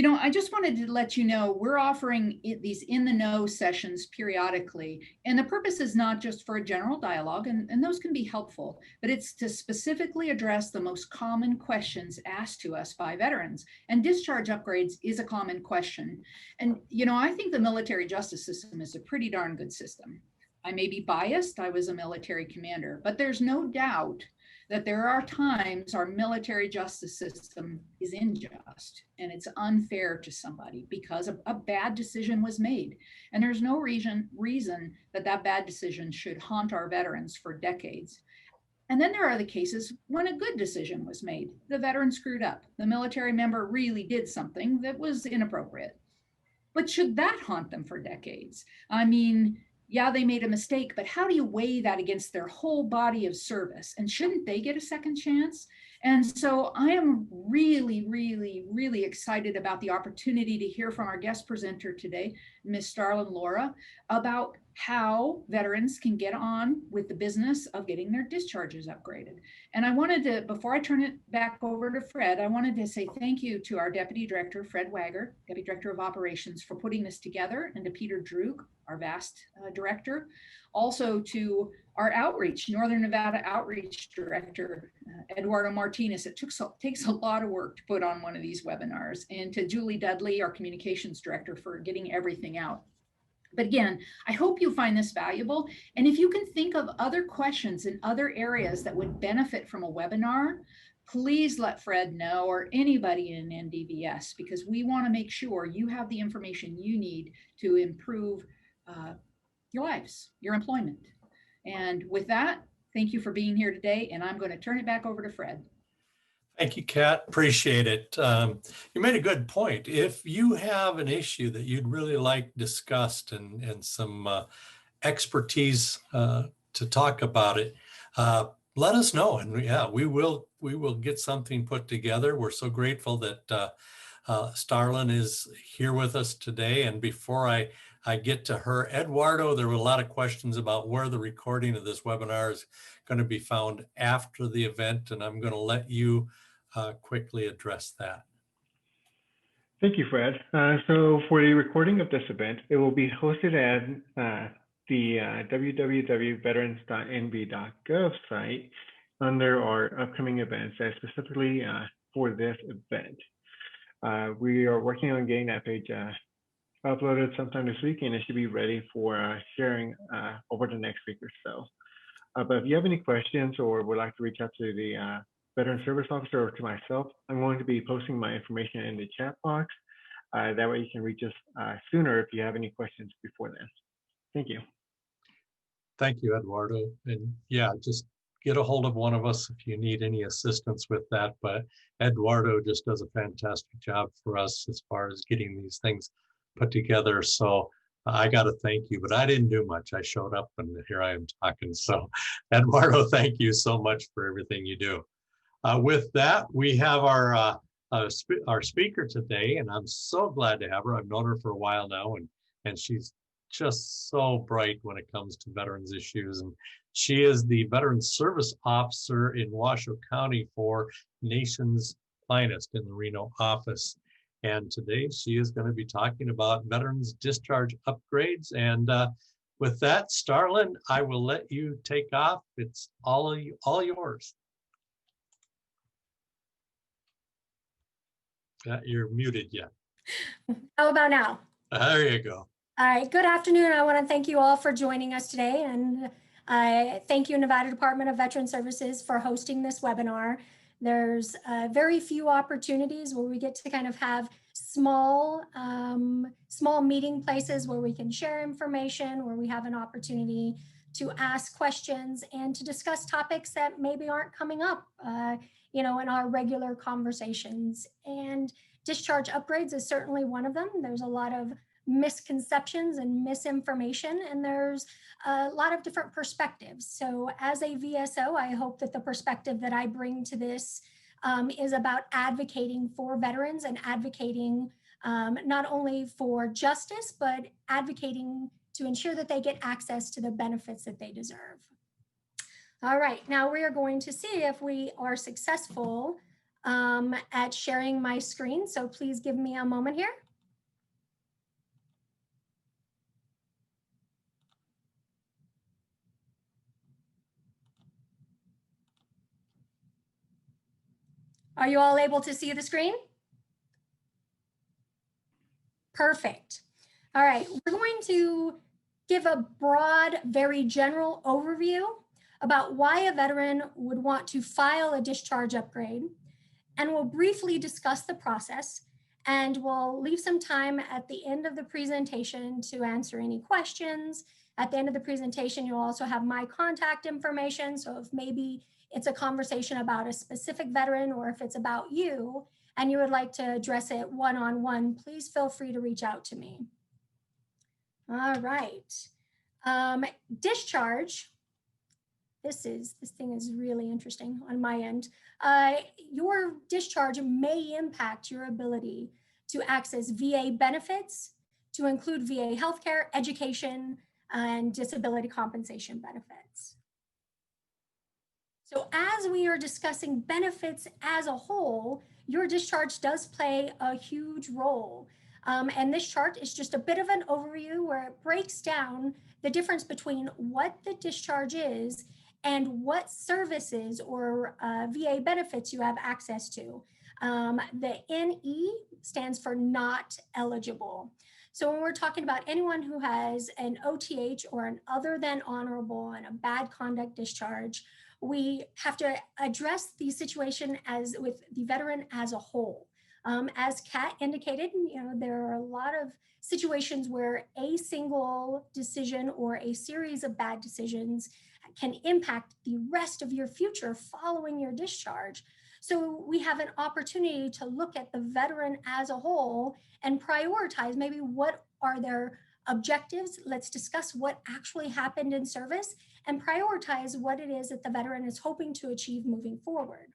I just wanted to let you know we're offering these in the know sessions periodically. And the purpose is not just for a general dialogue, and those can be helpful, but it's to specifically address the most common questions asked to us by veterans. And discharge upgrades is a common question. And, I think the military justice system is a pretty darn good system. I may be biased, I was a military commander, but there's no doubt that there are times our military justice system is unjust and it's unfair to somebody because a bad decision was made. And there's no reason that bad decision should haunt our veterans for decades. And then there are the cases when a good decision was made. The veteran screwed up. The military member really did something that was inappropriate. But should that haunt them for decades? I mean, yeah, they made a mistake, but how do you weigh that against their whole body of service? And shouldn't they get a second chance? And so I am really, really, really excited about the opportunity to hear from our guest presenter today, Ms. Starlyn Lara, about how veterans can get on with the business of getting their discharges upgraded. And I wanted to, before I turn it back over to Fred, I wanted to say thank you to our Deputy Director, Fred Wagger, Deputy Director of Operations, for putting this together, and to Peter Drug, our VAST director. Also to our outreach, Northern Nevada Outreach Director, Eduardo Martinez. It takes a lot of work to put on one of these webinars. And to Julie Dudley, our Communications Director, for getting everything out. But again, I hope you find this valuable. And if you can think of other questions in other areas that would benefit from a webinar, please let Fred know, or anybody in NDVS, because we want to make sure you have the information you need to improve your lives, your employment. And with that, thank you for being here today. And I'm going to turn it back over to Fred. Thank you, Kat. Appreciate it. You made a good point. If you have an issue that you'd really like discussed and some expertise to talk about it, let us know. And yeah, we will get something put together. We're so grateful that Starlyn is here with us today. And before I get to her, Eduardo, there were a lot of questions about where the recording of this webinar is going to be found after the event. And I'm going to let you quickly address that. Thank you, Fred. So for the recording of this event, it will be hosted at the www.veterans.nv.gov site under our upcoming events, specifically for this event. We are working on getting that page uploaded sometime this week, and it should be ready for sharing over the next week or so. But if you have any questions or would like to reach out to the Veteran Service Officer or to myself, I'm going to be posting my information in the chat box. That way you can reach us sooner if you have any questions before then. Thank you. Thank you, Eduardo. And yeah, just get a hold of one of us if you need any assistance with that. But Eduardo just does a fantastic job for us as far as getting these things put together. So I got to thank you, but I didn't do much. I showed up and here I am talking. So Eduardo, thank you so much for everything you do. With that, we have our speaker today, and I'm so glad to have her. I've known her for a while now, and she's just so bright when it comes to veterans issues. And she is the Veteran Service Officer in Washoe County for Nation's Finest in the Reno office. And today she is going to be talking about veterans discharge upgrades. And with that, Starlyn, I will let you take off. It's all yours. You're muted yet. How about now? There you go. All right, good afternoon. I want to thank you all for joining us today, and thank you, Nevada Department of Veteran Services, for hosting this webinar. There's very few opportunities where we get to kind of have small meeting places where we can share information, where we have an opportunity to ask questions and to discuss topics that maybe aren't coming up in our regular conversations. And discharge upgrades is certainly one of them. There's a lot of misconceptions and misinformation, and there's a lot of different perspectives. So as a VSO, I hope that the perspective that I bring to this is about advocating for veterans and advocating not only for justice, but advocating to ensure that they get access to the benefits that they deserve. All right, now we are going to see if we are successful at sharing my screen, so please give me a moment here. Are you all able to see the screen? Perfect. All right, we're going to give a broad, very general overview about why a veteran would want to file a discharge upgrade, and we'll briefly discuss the process, and we'll leave some time at the end of the presentation to answer any questions. At the end of the presentation, you'll also have my contact information, so if maybe it's a conversation about a specific veteran or if it's about you and you would like to address it one-on-one, please feel free to reach out to me. All right. Discharge. This thing is really interesting on my end. Your discharge may impact your ability to access VA benefits, to include VA healthcare, education, and disability compensation benefits. So as we are discussing benefits as a whole, your discharge does play a huge role. And this chart is just a bit of an overview where it breaks down the difference between what the discharge is and what services or VA benefits you have access to. The NE stands for not eligible. So when we're talking about anyone who has an OTH or an other than honorable and a bad conduct discharge, we have to address the situation as with the veteran as a whole. As Kat indicated, there are a lot of situations where a single decision or a series of bad decisions can impact the rest of your future following your discharge. So we have an opportunity to look at the veteran as a whole and prioritize maybe what are their objectives. Let's discuss what actually happened in service and prioritize what it is that the veteran is hoping to achieve moving forward.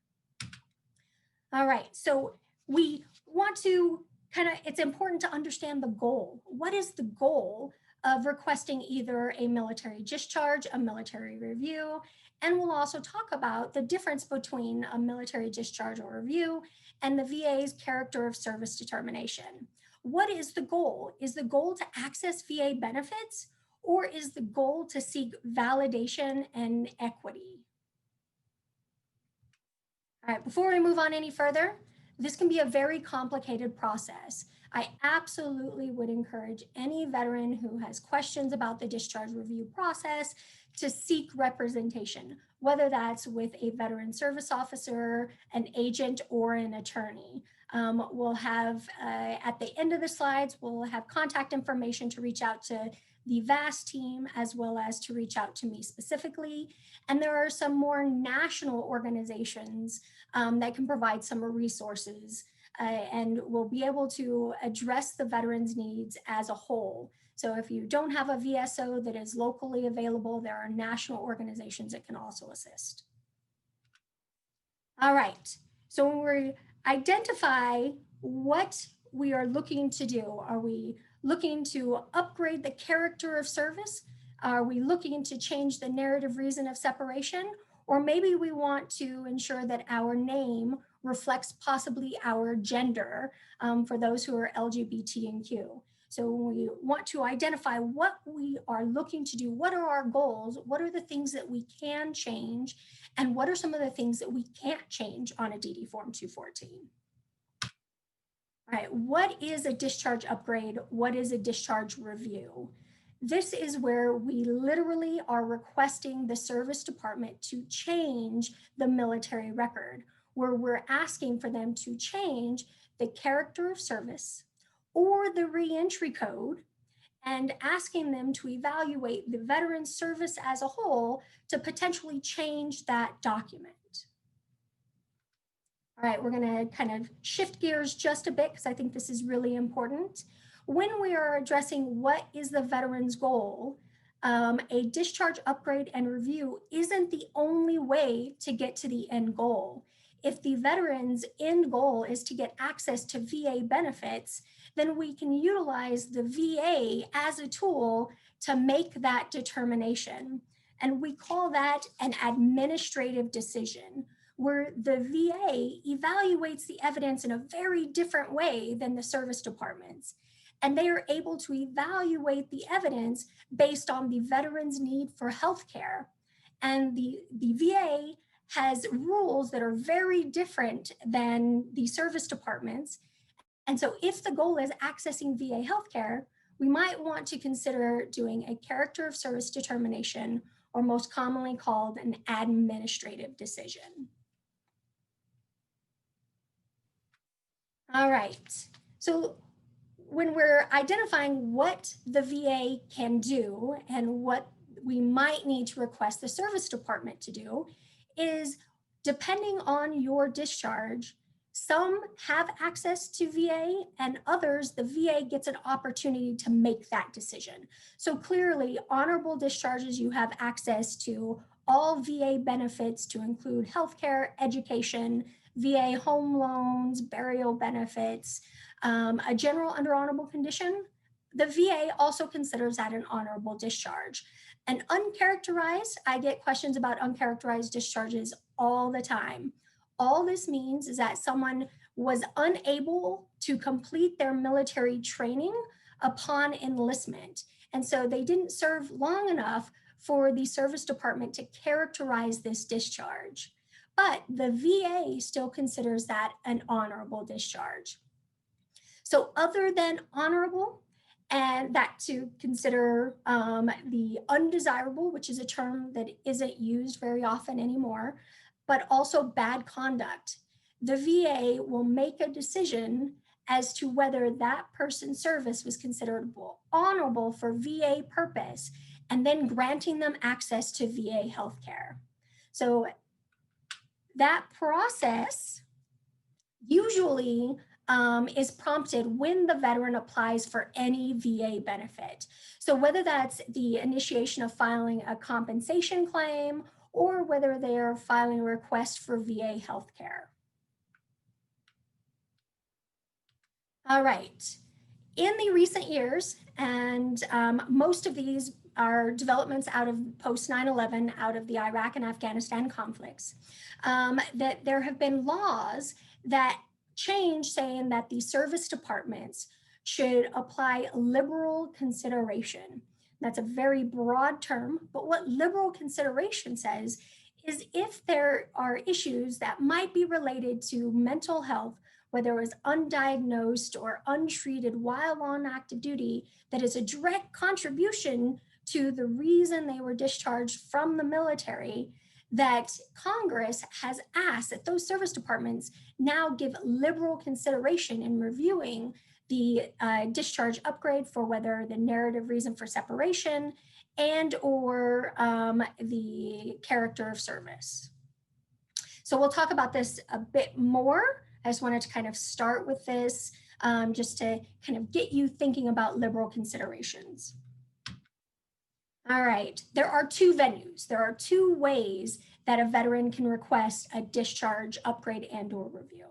All right, so we want to it's important to understand the goal. What is the goal of requesting either a military discharge, a military review, and we'll also talk about the difference between a military discharge or review and the VA's character of service determination. What is the goal? Is the goal to access VA benefits, or is the goal to seek validation and equity? All right, before we move on any further, this can be a very complicated process. I absolutely would encourage any veteran who has questions about the discharge review process to seek representation, whether that's with a veteran service officer, an agent, or an attorney. We'll have, at the end of the slides, we'll have contact information to reach out to the VAST team, as well as to reach out to me specifically. And there are some more national organizations that can provide some resources and will be able to address the veterans' needs as a whole. So if you don't have a VSO that is locally available, there are national organizations that can also assist. All right, so when we identify what we are looking to do, are we looking to upgrade the character of service? Are we looking to change the narrative reason of separation? Or maybe we want to ensure that our name reflects possibly our gender for those who are LGBTQ. So we want to identify what we are looking to do, what are our goals, what are the things that we can change, and what are some of the things that we can't change on a DD Form 214. All right, what is a discharge upgrade? What is a discharge review? This is where we literally are requesting the service department to change the military record, where we're asking for them to change the character of service or the reentry code and asking them to evaluate the veteran service as a whole to potentially change that document. All right, we're going to kind of shift gears just a bit because I think this is really important. When we are addressing what is the veteran's goal, a discharge upgrade and review isn't the only way to get to the end goal. If the veteran's end goal is to get access to VA benefits, then we can utilize the VA as a tool to make that determination. And we call that an administrative decision, where the VA evaluates the evidence in a very different way than the service departments. And they are able to evaluate the evidence based on the veteran's need for healthcare. And the VA has rules that are very different than the service departments. And so if the goal is accessing VA healthcare, we might want to consider doing a character of service determination, or most commonly called an administrative decision. All right, so when we're identifying what the VA can do and what we might need to request the service department to do is, depending on your discharge, some have access to VA and others, the VA gets an opportunity to make that decision. So clearly, honorable discharges, you have access to all VA benefits to include healthcare, education, VA home loans, burial benefits, a general under honorable condition. The VA also considers that an honorable discharge. And uncharacterized, I get questions about uncharacterized discharges all the time. All this means is that someone was unable to complete their military training upon enlistment. And so they didn't serve long enough for the service department to characterize this discharge. But the VA still considers that an honorable discharge. So other than honorable, and that to consider the undesirable, which is a term that isn't used very often anymore, but also bad conduct, the VA will make a decision as to whether that person's service was considered honorable for VA purpose, and then granting them access to VA healthcare. So that process usually is prompted when the veteran applies for any VA benefit. So whether that's the initiation of filing a compensation claim or whether they're filing a request for VA healthcare. All right, in the recent years, and most of these are developments out of post 9/11, out of the Iraq and Afghanistan conflicts, that there have been laws that change saying that the service departments should apply liberal consideration. That's a very broad term, but what liberal consideration says is if there are issues that might be related to mental health, whether it was undiagnosed or untreated while on active duty, that is a direct contribution to the reason they were discharged from the military, that Congress has asked that those service departments now give liberal consideration in reviewing the discharge upgrade for whether the narrative reason for separation and or the character of service. So we'll talk about this a bit more. I just wanted to kind of start with this just to kind of get you thinking about liberal considerations. All right, there are two venues. There are two ways that a veteran can request a discharge upgrade and or review.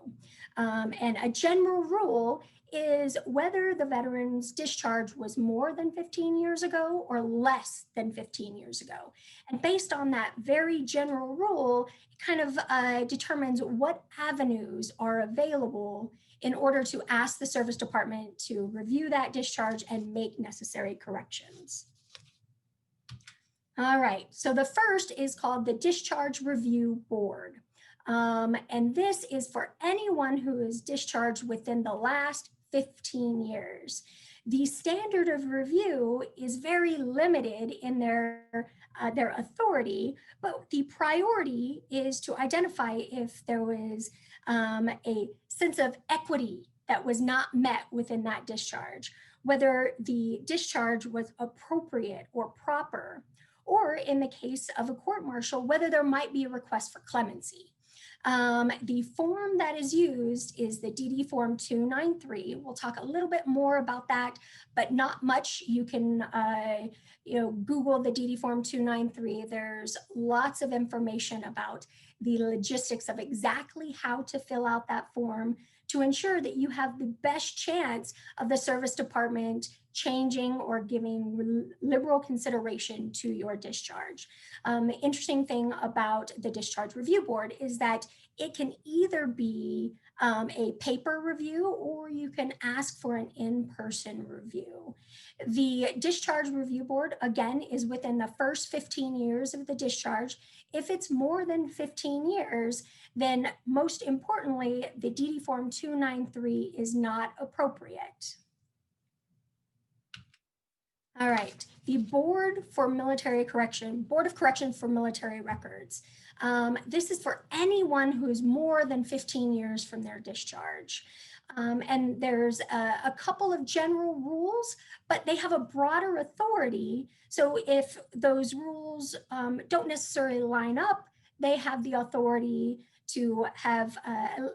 And a general rule is whether the veteran's discharge was more than 15 years ago or less than 15 years ago. And based on that very general rule, it kind of determines what avenues are available in order to ask the service department to review that discharge and make necessary corrections. All right, so the first is called the Discharge Review Board. And this is for anyone who is discharged within the last 15 years. The standard of review is very limited in their authority, but the priority is to identify if there was a sense of equity that was not met within that discharge, whether the discharge was appropriate or proper, or in the case of a court-martial, whether there might be a request for clemency. The form that is used is the DD Form 293. We'll talk a little bit more about that, but not much. You can Google the DD Form 293. There's lots of information about the logistics of exactly how to fill out that form to ensure that you have the best chance of the service department changing or giving liberal consideration to your discharge. The interesting thing about the Discharge Review Board is that it can either be a paper review, or you can ask for an in-person review. The Discharge Review Board, again, is within the first 15 years of the discharge. If it's more than 15 years, then most importantly, the DD Form 293 is not appropriate. All right, the Board of Corrections for Military Records. This is for anyone who is more than 15 years from their discharge. And there's a couple of general rules, but they have a broader authority. So if those rules don't necessarily line up, they have the authority to have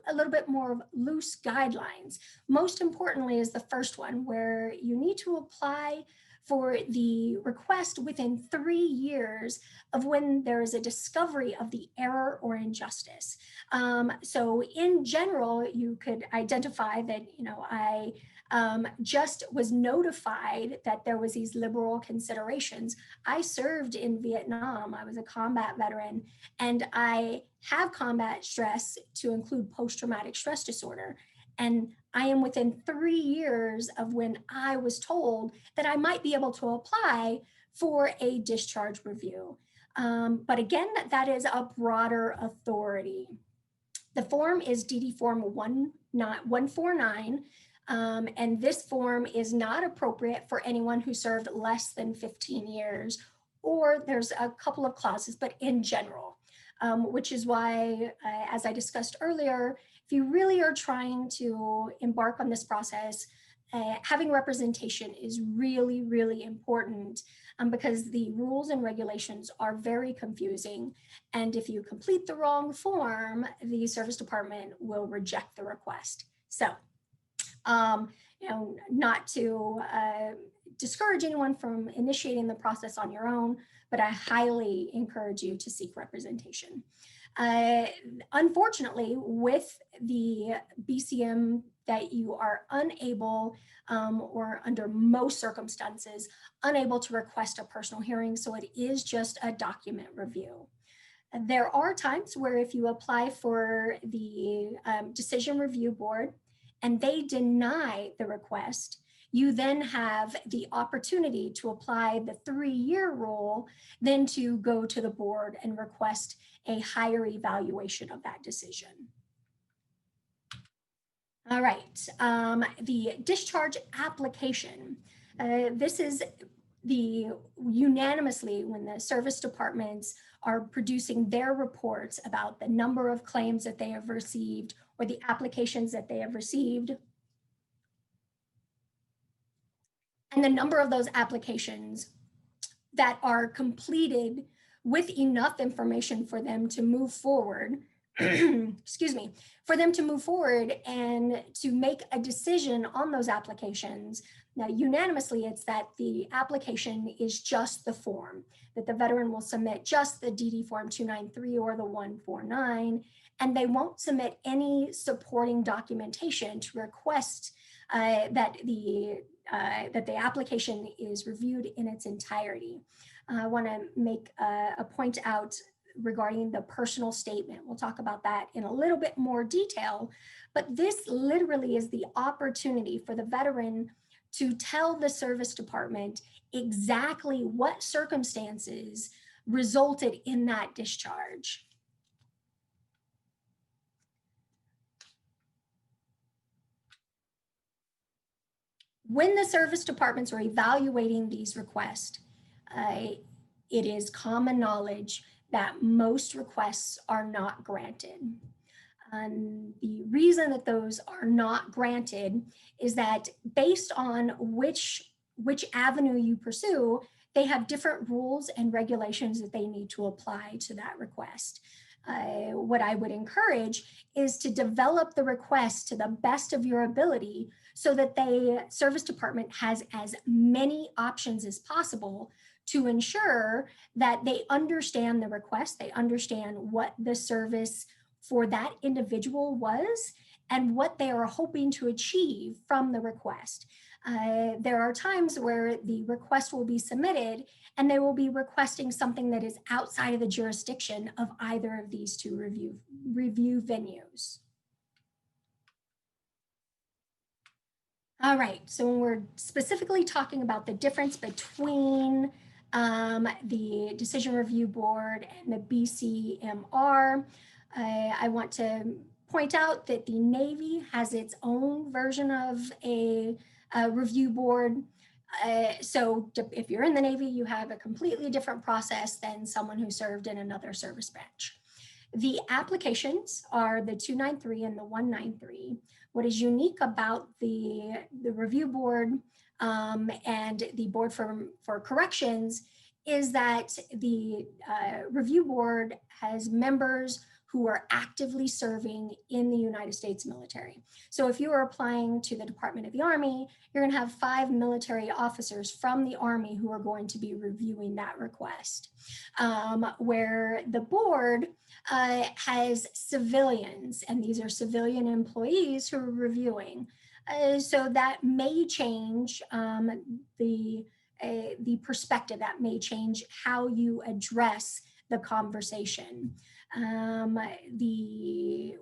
a little bit more of loose guidelines. Most importantly is the first one, where you need to apply for the request within 3 years of when there is a discovery of the error or injustice. So in general, you could identify that, I just was notified that there was these liberal considerations. I served in Vietnam. I was a combat veteran, and I have combat stress to include post-traumatic stress disorder. And I am within 3 years of when I was told that I might be able to apply for a discharge review. But again, that is a broader authority. The form is DD Form 149, and this form is not appropriate for anyone who served less than 15 years, or there's a couple of clauses, but in general, which is why, as I discussed earlier, if you really are trying to embark on this process, having representation is really, really important, because the rules and regulations are very confusing. And if you complete the wrong form, the service department will reject the request. So, not to discourage anyone from initiating the process on your own, but I highly encourage you to seek representation. Unfortunately, with the BCM, that you are unable, or under most circumstances, unable to request a personal hearing, so it is just a document review. There are times where if you apply for the Decision Review Board and they deny the request, you then have the opportunity to apply the 3-year rule, then to go to the board and request a higher evaluation of that decision. All right, the discharge application. This is unanimously when the service departments are producing their reports about the number of claims that they have received or the applications that they have received, and the number of those applications that are completed with enough information for them to move forward, excuse me, for them to move forward and to make a decision on those applications. Now, unanimously, it's that the application is just the form, that the veteran will submit just the DD Form 293 or the 149, and they won't submit any supporting documentation to request that the application is reviewed in its entirety. I want to make a point out regarding the personal statement. We'll talk about that in a little bit more detail, but this literally is the opportunity for the veteran to tell the service department exactly what circumstances resulted in that discharge. When the service departments are evaluating these requests, it is common knowledge that most requests are not granted. And the reason that those are not granted is that based on which avenue you pursue, they have different rules and regulations that they need to apply to that request. What I would encourage is to develop the request to the best of your ability so that the service department has as many options as possible to ensure that they understand the request, they understand what the service for that individual was, and what they are hoping to achieve from the request. There are times where the request will be submitted and they will be requesting something that is outside of the jurisdiction of either of these two review venues. All right, so when we're specifically talking about the difference between the Decision Review Board and the BCMR, I want to point out that the Navy has its own version of a review board. So if you're in the Navy, you have a completely different process than someone who served in another service branch. The applications are the 293 and the 193. What is unique about the review board and the board for corrections is that the review board has members who are actively serving in the United States military. So if you are applying to the Department of the Army, you're going to have 5 military officers from the Army who are going to be reviewing that request. Where the board has civilians, and these are civilian employees who are reviewing. So that may change the perspective, that may change how you address the conversation.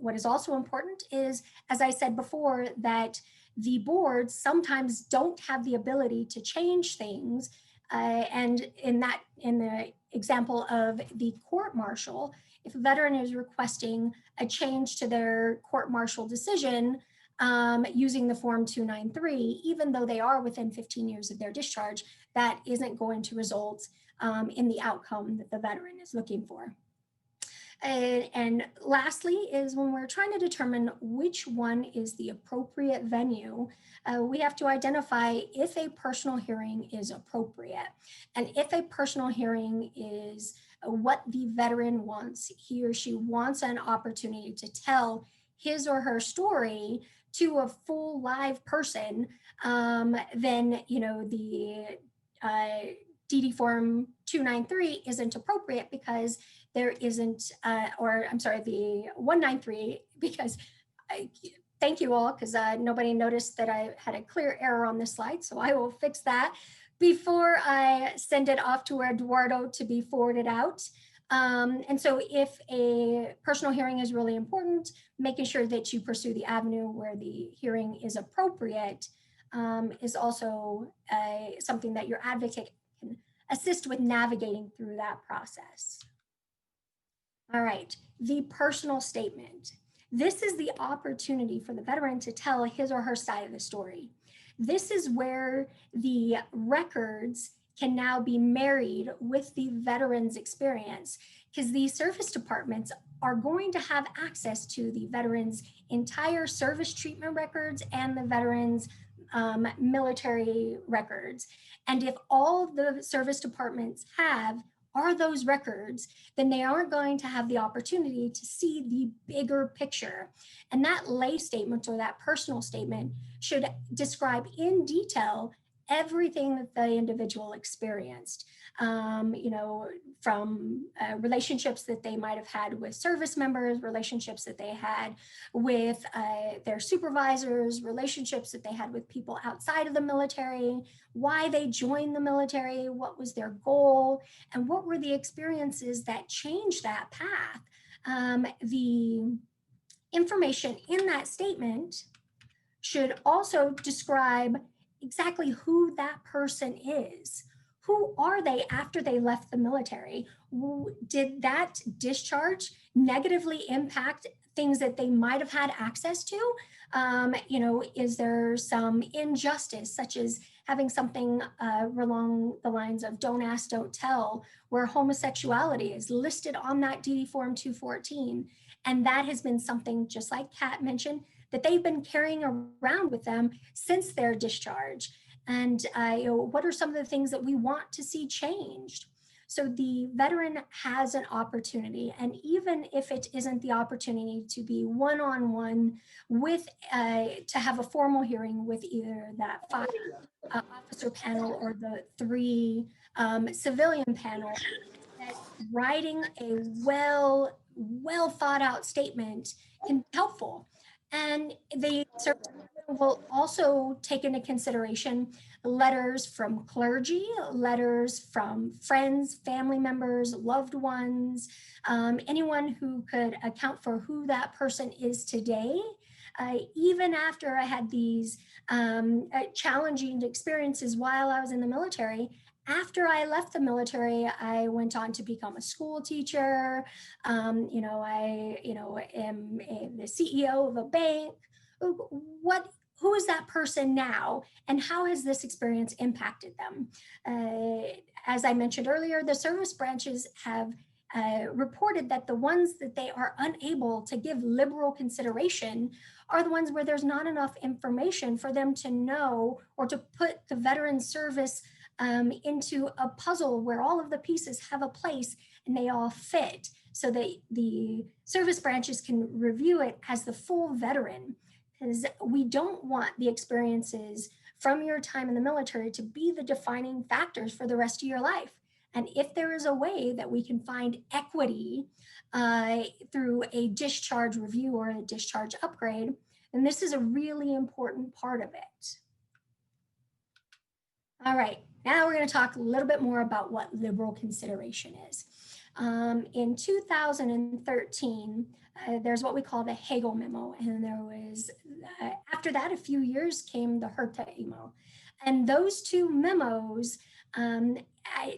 What is also important is, as I said before, that the boards sometimes don't have the ability to change things. And in the example of the court martial, if a veteran is requesting a change to their court martial decision using the form 293, even though they are within 15 years of their discharge, that isn't going to result in the outcome that the veteran is looking for. And lastly is when we're trying to determine which one is the appropriate venue, we have to identify if a personal hearing is appropriate. And if a personal hearing is what the veteran wants, he or she wants an opportunity to tell his or her story to a full live person, then, you know, the DD form 293 isn't appropriate because there isn't, or I'm sorry, the 193, because thank you all, because nobody noticed that I had a clear error on this slide, so I will fix that before I send it off to Eduardo to be forwarded out. And so if a personal hearing is really important, making sure that you pursue the avenue where the hearing is appropriate is also something that your advocate can assist with navigating through that process. All right, the personal statement. This is the opportunity for the veteran to tell his or her side of the story. This is where the records can now be married with the veteran's experience, because the service departments are going to have access to the veteran's entire service treatment records and the veteran's military records. And if all the service departments have are those records, then they aren't going to have the opportunity to see the bigger picture. And that lay statement or that personal statement should describe in detail everything that the individual experienced, you know, from relationships that they might have had with service members, relationships that they had with their supervisors, relationships that they had with people outside of the military, why they joined the military, what was their goal, and what were the experiences that changed that path. The information in that statement should also describe exactly who that person is. Who are they after they left the military? Did that discharge negatively impact things that they might have had access to? You know, is there some injustice, such as having something along the lines of don't ask, don't tell, where homosexuality is listed on that DD form 214? And that has been something, just like Kat mentioned, that they've been carrying around with them since their discharge. And you know, what are some of the things that we want to see changed? So the veteran has an opportunity, and even if it isn't the opportunity to be one-on-one with, to have a formal hearing with either that 5 officer panel or the 3 civilian panel, that writing a well thought out statement can be helpful. And the service will also take into consideration letters from clergy, letters from friends, family members, loved ones, anyone who could account for who that person is today. Even after I had these challenging experiences while I was in the military, after I left the military, I went on to become a school teacher. I am the CEO of a bank. Who is that person now, and how has this experience impacted them? As I mentioned earlier, the service branches have reported that the ones that they are unable to give liberal consideration are the ones where there's not enough information for them to know or to put the veteran service into a puzzle where all of the pieces have a place and they all fit, so that the service branches can review it as the full veteran. Because we don't want the experiences from your time in the military to be the defining factors for the rest of your life. And if there is a way that we can find equity through a discharge review or a discharge upgrade, then this is a really important part of it. All right, now we're going to talk a little bit more about what liberal consideration is. In 2013, there's what we call the Hagel memo, and there was, after that, a few years came the Herta memo. And those two memos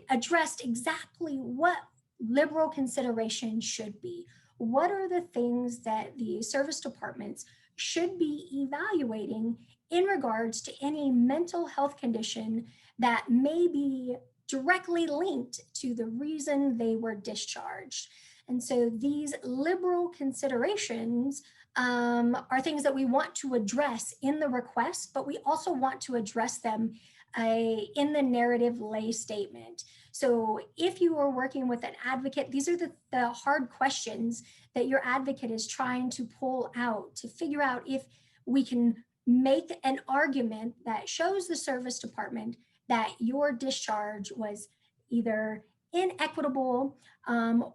addressed exactly what liberal consideration should be. What are the things that the service departments should be evaluating in regards to any mental health condition that may be directly linked to the reason they were discharged? And so these liberal considerations are things that we want to address in the request, but we also want to address them in the narrative lay statement. So if you are working with an advocate, these are the hard questions that your advocate is trying to pull out to figure out if we can make an argument that shows the service department that your discharge was either inequitable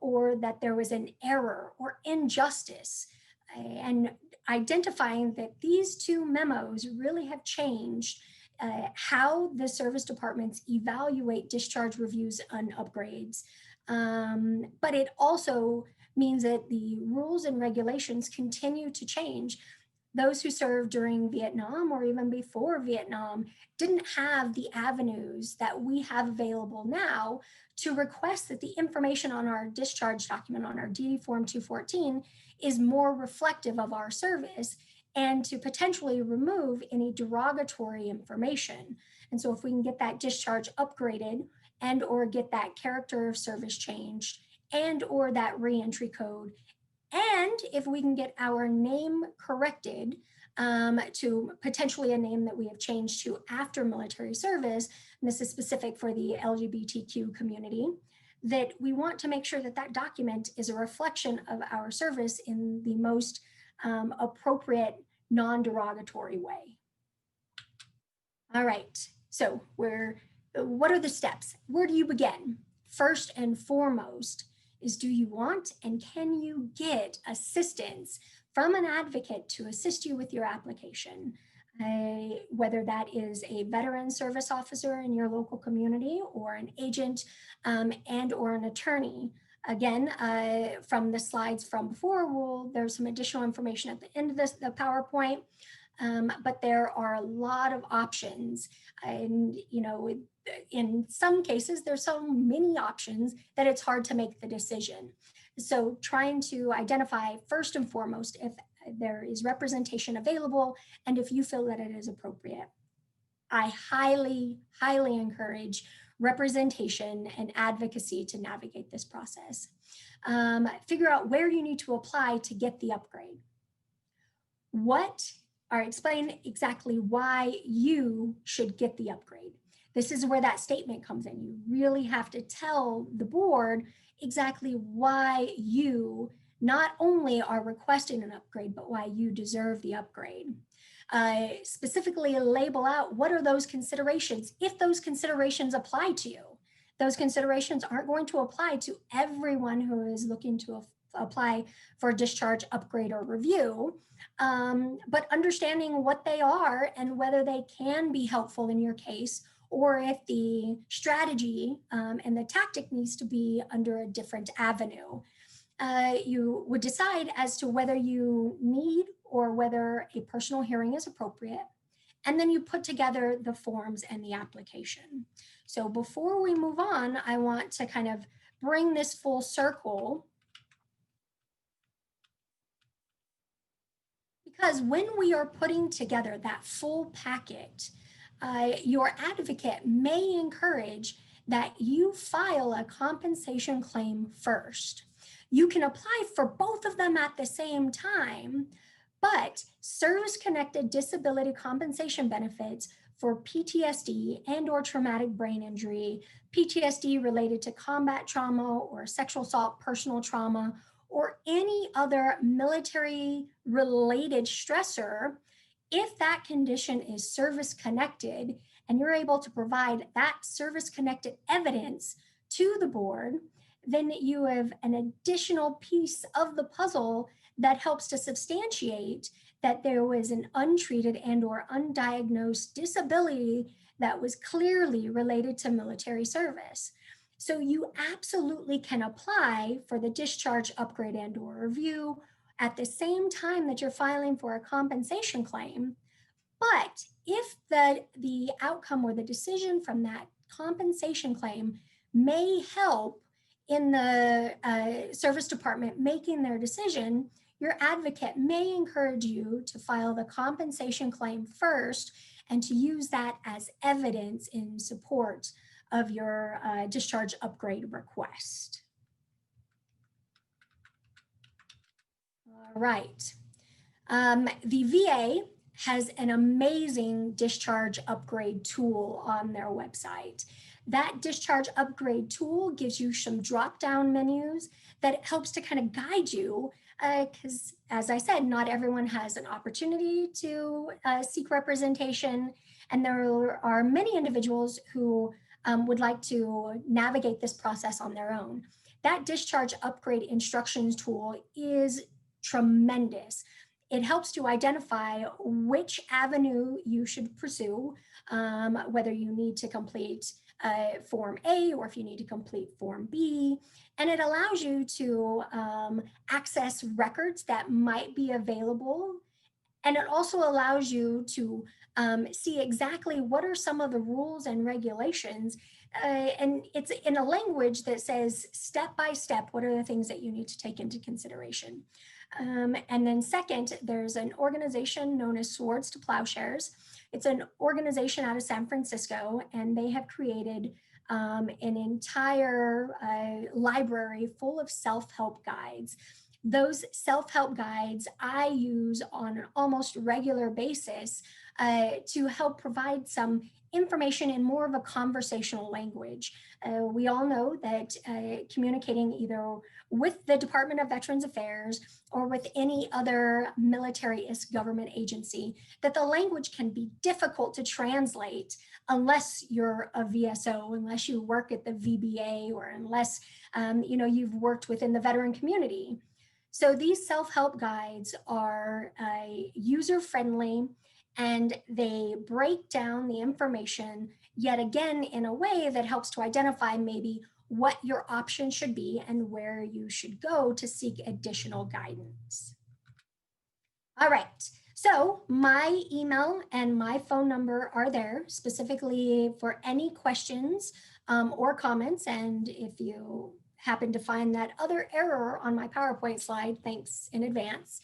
or that there was an error or injustice, and identifying that these two memos really have changed how the service departments evaluate discharge reviews and upgrades. But it also means that the rules and regulations continue to change. Those who served during Vietnam or even before Vietnam didn't have the avenues that we have available now to request that the information on our discharge document, on our DD Form 214, is more reflective of our service, and to potentially remove any derogatory information. And so if we can get that discharge upgraded and or get that character of service changed and or that reentry code, and if we can get our name corrected to potentially a name that we have changed to after military service, and this is specific for the LGBTQ community, that we want to make sure that that document is a reflection of our service in the most appropriate, non-derogatory way. All right, so what are the steps? Where do you begin? First and foremost is, do you want and can you get assistance from an advocate to assist you with your application? Whether that is a veteran service officer in your local community or an agent and or an attorney. Again, from the slides from before, there's some additional information at the end of the PowerPoint, but there are a lot of options. And, in some cases, there's so many options that it's hard to make the decision. So trying to identify first and foremost if there is representation available and if you feel that it is appropriate. I highly, highly encourage representation and advocacy to navigate this process. Figure out where you need to apply to get the upgrade. Explain exactly why you should get the upgrade. This is where that statement comes in. You really have to tell the board exactly why you not only are requesting an upgrade, but why you deserve the upgrade. Specifically label out what are those considerations, if those considerations apply to you. Those considerations aren't going to apply to everyone who is looking to apply for a discharge upgrade or review, but understanding what they are and whether they can be helpful in your case, or if the strategy and the tactic needs to be under a different avenue. You would decide as to whether you need or whether a personal hearing is appropriate. And then you put together the forms and the application. So before we move on, I want to kind of bring this full circle, because when we are putting together that full packet, your advocate may encourage that you file a compensation claim first. You can apply for both of them at the same time, but service-connected disability compensation benefits for PTSD and or traumatic brain injury, PTSD related to combat trauma or sexual assault, personal trauma, or any other military-related stressor, if that condition is service-connected and you're able to provide that service-connected evidence to the board, then you have an additional piece of the puzzle that helps to substantiate that there was an untreated and or undiagnosed disability that was clearly related to military service. So you absolutely can apply for the discharge upgrade and or review at the same time that you're filing for a compensation claim. But if the outcome or the decision from that compensation claim may help in the service department making their decision, your advocate may encourage you to file the compensation claim first and to use that as evidence in support of your discharge upgrade request. All right. The VA has an amazing discharge upgrade tool on their website. That discharge upgrade tool gives you some drop-down menus that helps to kind of guide you, because as I said, not everyone has an opportunity to seek representation, and there are many individuals who would like to navigate this process on their own. That discharge upgrade instructions tool is tremendous. It helps to identify which avenue you should pursue, whether you need to complete Form A or if you need to complete Form B. And it allows you to access records that might be available. And it also allows you to see exactly what are some of the rules and regulations. And it's in a language that says step by step, what are the things that you need to take into consideration. And then second, there's an organization known as Swords to Plowshares. It's an organization out of San Francisco, and they have created an entire library full of self-help guides. Those self-help guides I use on an almost regular basis to help provide some information in more of a conversational language. We all know that communicating either with the Department of Veterans Affairs or with any other military-ist government agency, that the language can be difficult to translate unless you're a VSO, unless you work at the VBA, or unless you've worked within the veteran community. So these self-help guides are user-friendly, and they break down the information yet again in a way that helps to identify maybe what your options should be and where you should go to seek additional guidance. All right, so my email and my phone number are there specifically for any questions or comments. And if you happen to find that other error on my PowerPoint slide, thanks in advance.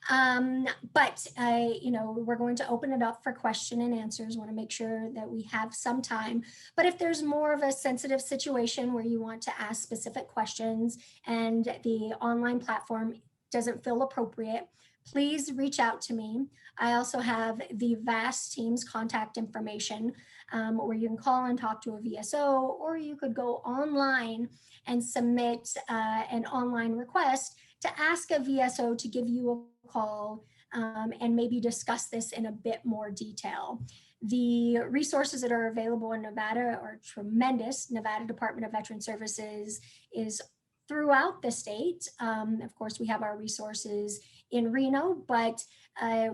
But we're going to open it up for question and answers. Want to make sure that we have some time. But if there's more of a sensitive situation where you want to ask specific questions and the online platform doesn't feel appropriate, please reach out to me. I also have the VAST team's contact information where you can call and talk to a VSO, or you could go online and submit an online request to ask a VSO to give you a call and maybe discuss this in a bit more detail. The resources that are available in Nevada are tremendous. Nevada Department of Veteran Services is throughout the state. Of course, we have our resources in Reno, but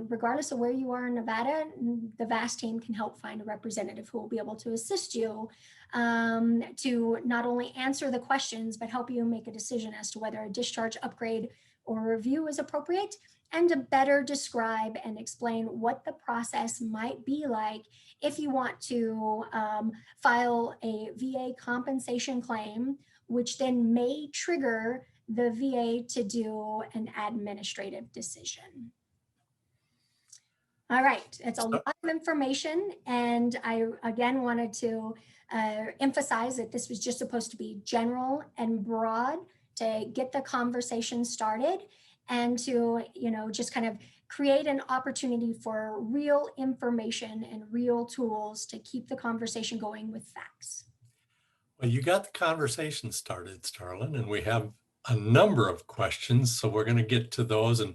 regardless of where you are in Nevada, the VAST team can help find a representative who will be able to assist you to not only answer the questions, but help you make a decision as to whether a discharge upgrade or review is appropriate, and to better describe and explain what the process might be like if you want to file a VA compensation claim, which then may trigger the VA to do an administrative decision. All right, it's a lot of information, and I again wanted to emphasize that this was just supposed to be general and broad to get the conversation started, and to, you know, just kind of create an opportunity for real information and real tools to keep the conversation going with facts. Well, you got the conversation started, Starlyn, and we have a number of questions, so we're going to get to those. And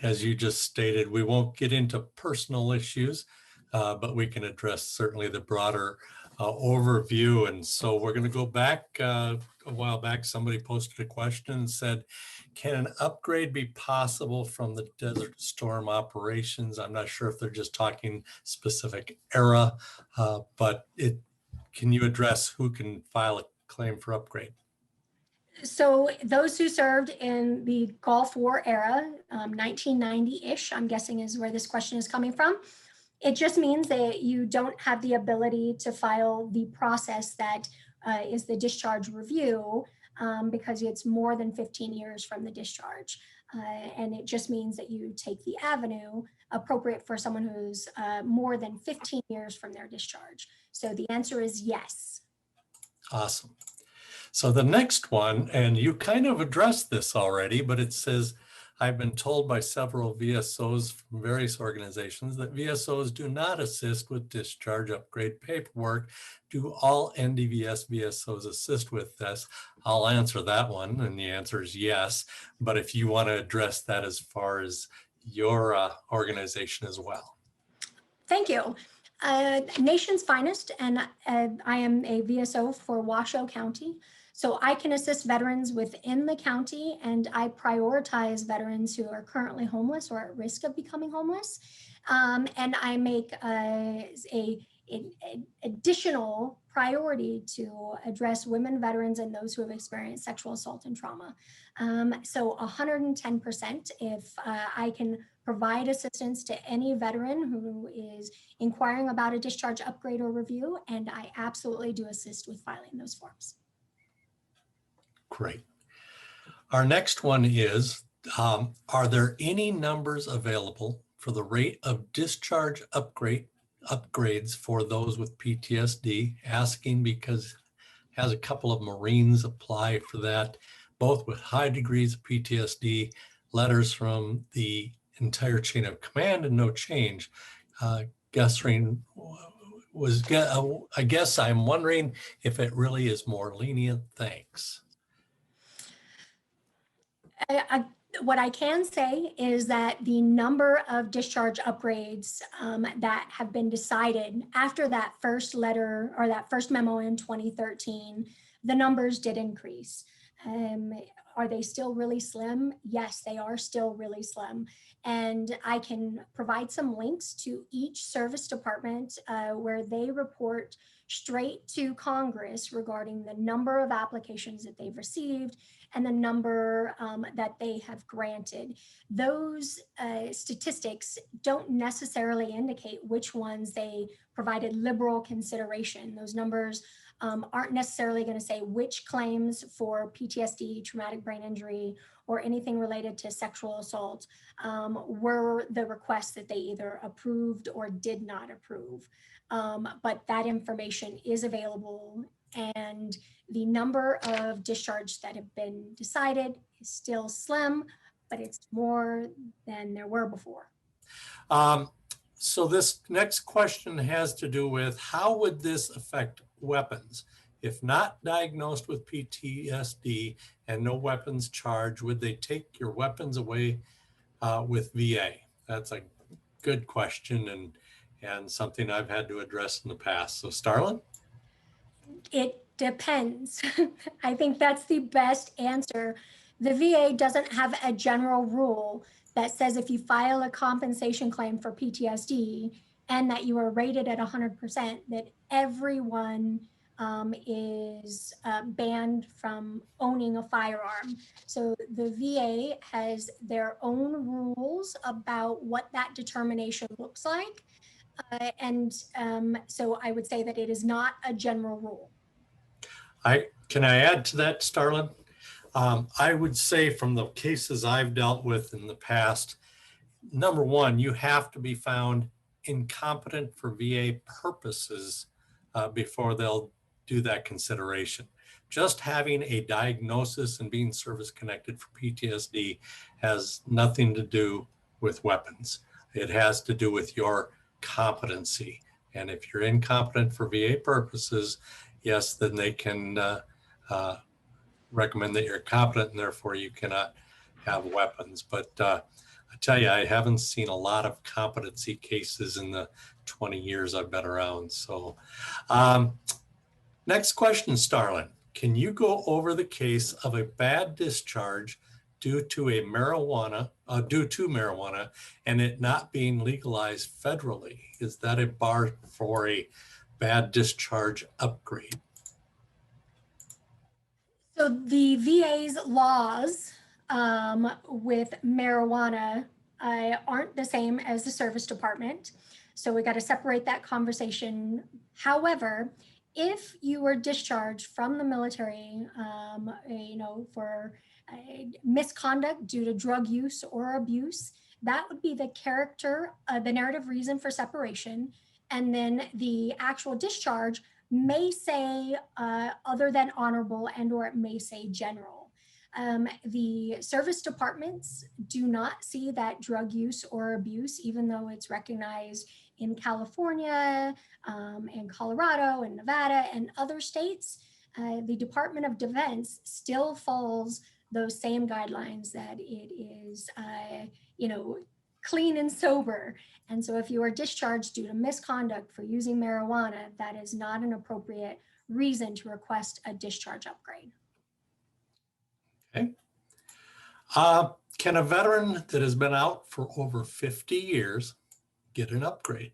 as you just stated, we won't get into personal issues, but we can address certainly the broader overview. And so we're going to go back a while back. Somebody posted a question and said, can an upgrade be possible from the Desert Storm operations? I'm not sure if they're just talking specific era, but can you address who can file a claim for upgrade? So those who served in the Gulf War era, 1990-ish, I'm guessing is where this question is coming from. It just means that you don't have the ability to file the process that is the discharge review because it's more than 15 years from the discharge. And it just means that you take the avenue appropriate for someone who's more than 15 years from their discharge. So the answer is yes. Awesome. So the next one, and you kind of addressed this already, but it says, I've been told by several VSOs from various organizations that VSOs do not assist with discharge upgrade paperwork. Do all NDVS VSOs assist with this? I'll answer that one, and the answer is yes. But if you want to address that as far as your organization as well. Thank you. Nation's finest, and I am a VSO for Washoe County. So I can assist veterans within the county, and I prioritize veterans who are currently homeless or at risk of becoming homeless. And I make an additional priority to address women veterans and those who have experienced sexual assault and trauma. So 110% if I can provide assistance to any veteran who is inquiring about a discharge upgrade or review, and I absolutely do assist with filing those forms. Great. Our next one is, are there any numbers available for the rate of discharge upgrades for those with PTSD? Asking because has a couple of Marines apply for that, both with high degrees of PTSD, letters from the entire chain of command and no change. Guessing was, I guess I'm wondering if it really is more lenient. Thanks. What I can say is that the number of discharge upgrades that have been decided after that first letter or that first memo in 2013, the numbers did increase. Are they still really slim? Yes, they are still really slim. And I can provide some links to each service department where they report straight to Congress regarding the number of applications that they've received and the number that they have granted. Those statistics don't necessarily indicate which ones they provided liberal consideration. Those numbers aren't necessarily going to say which claims for PTSD, traumatic brain injury, or anything related to sexual assault were the requests that they either approved or did not approve. But that information is available, and the number of discharges that have been decided is still slim, but it's more than there were before. So this next question has to do with how would this affect weapons? If not diagnosed with PTSD and no weapons charge, would they take your weapons away with VA? That's a good question and something I've had to address in the past. So Starlyn? It depends. I think that's the best answer. The VA doesn't have a general rule that says if you file a compensation claim for PTSD and that you are rated at 100%, that everyone is banned from owning a firearm. So the VA has their own rules about what that determination looks like. So I would say that it is not a general rule. Can I add to that, Starlyn? I would say from the cases I've dealt with in the past, number one, you have to be found incompetent for VA purposes before they'll do that consideration. Just having a diagnosis and being service connected for PTSD has nothing to do with weapons. It has to do with your competency. And if you're incompetent for VA purposes, yes, then they can recommend that you're competent and therefore you cannot have weapons. But I tell you, I haven't seen a lot of competency cases in the 20 years I've been around. So next question, Starlyn. Can you go over the case of a bad discharge due to marijuana and it not being legalized federally? Is that a bar for a bad discharge upgrade? So the VA's laws with marijuana aren't the same as the service department. So we got to separate that conversation. However, if you were discharged from the military, for misconduct due to drug use or abuse, that would be the the narrative reason for separation. And then the actual discharge may say other than honorable, and or it may say general. The service departments do not see that drug use or abuse, even though it's recognized in California, and Colorado and Nevada and other states. The Department of Defense still follows those same guidelines that it is, clean and sober. And so if you are discharged due to misconduct for using marijuana, that is not an appropriate reason to request a discharge upgrade. Okay. Can a veteran that has been out for over 50 years get an upgrade?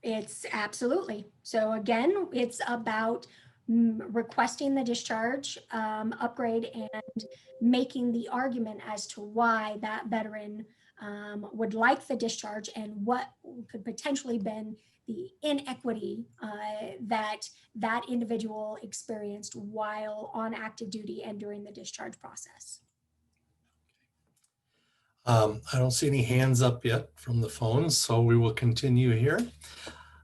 It's absolutely. So again, it's about requesting the discharge upgrade and making the argument as to why that veteran would like the discharge and what could potentially been the inequity that individual experienced while on active duty and during the discharge process. I don't see any hands up yet from the phones, so we will continue here.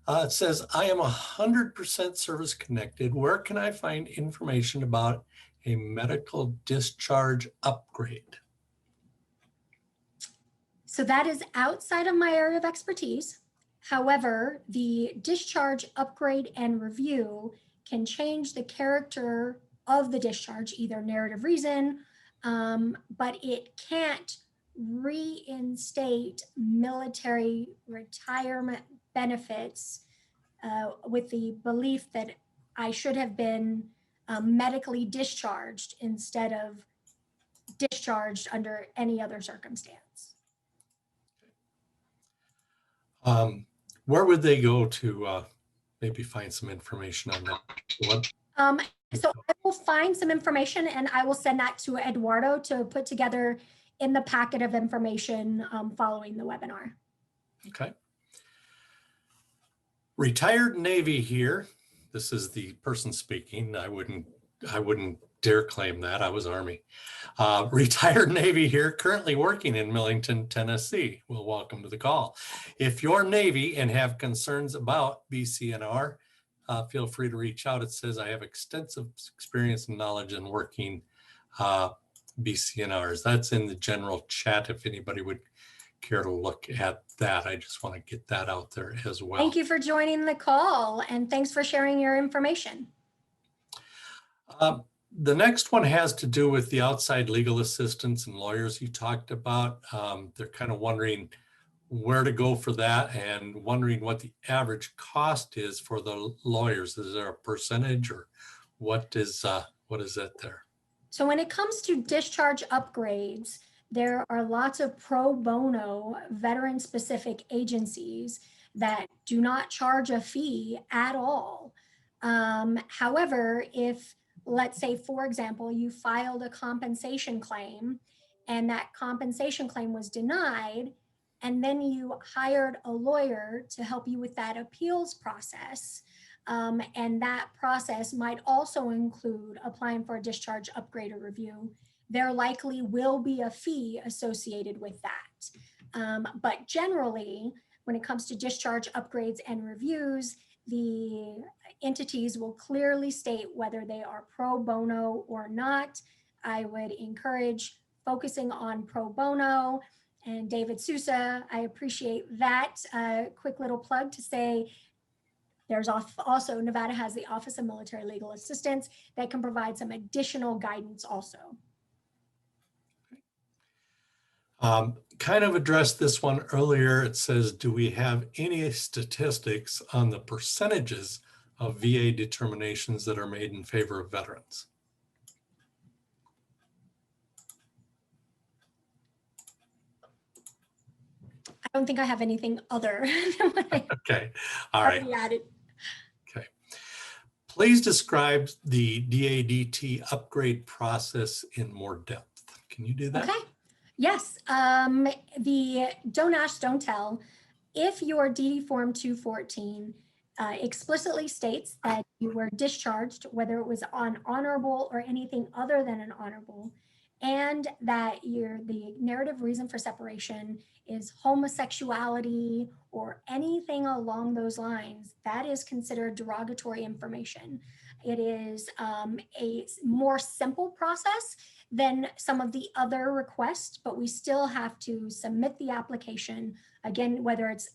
It says, I am 100% service connected. Where can I find information about a medical discharge upgrade? So that is outside of my area of expertise. However, the discharge upgrade and review can change the character of the discharge, either narrative reason, but it can't reinstate military retirement benefits with the belief that I should have been medically discharged instead of discharged under any other circumstance. Where would they go to maybe find some information on that? So I will find some information and I will send that to Eduardo to put together in the packet of information following the webinar. Okay. Retired Navy here. This is the person speaking. I wouldn't dare claim that. I was Army. Retired Navy here, currently working in Millington, Tennessee. Well, welcome to the call. If you're Navy and have concerns about BCNR, feel free to reach out. It says I have extensive experience and knowledge in working BCNRs. That's in the general chat if anybody would care to look at that. I just want to get that out there as well. Thank you for joining the call and thanks for sharing your information. The next one has to do with the outside legal assistants and lawyers you talked about. They're kind of wondering where to go for that and wondering what the average cost is for the lawyers. Is there a percentage or what is it there? So when it comes to discharge upgrades, there are lots of pro bono veteran-specific agencies that do not charge a fee at all. However, if, let's say, for example, you filed a compensation claim and that compensation claim was denied, and then you hired a lawyer to help you with that appeals process, and that process might also include applying for a discharge upgrade or review, there likely will be a fee associated with that. But generally, when it comes to discharge upgrades and reviews, the entities will clearly state whether they are pro bono or not. I would encourage focusing on pro bono. And David Sousa, I appreciate that quick little plug to say, there's also, Nevada has the Office of Military Legal Assistance that can provide some additional guidance also. Kind of addressed this one earlier. It says, do we have any statistics on the percentages of VA determinations that are made in favor of veterans? I don't think I have anything other than what I Okay, all right. already added. Okay. Please describe the DADT upgrade process in more depth. Can you do that? Okay. Yes. The don't ask, don't tell. If your DD Form 214 explicitly states that you were discharged, whether it was on honorable or anything other than an honorable, and that the narrative reason for separation is homosexuality or anything along those lines, that is considered derogatory information. It is a more simple process than some of the other requests, but we still have to submit the application, again, whether it's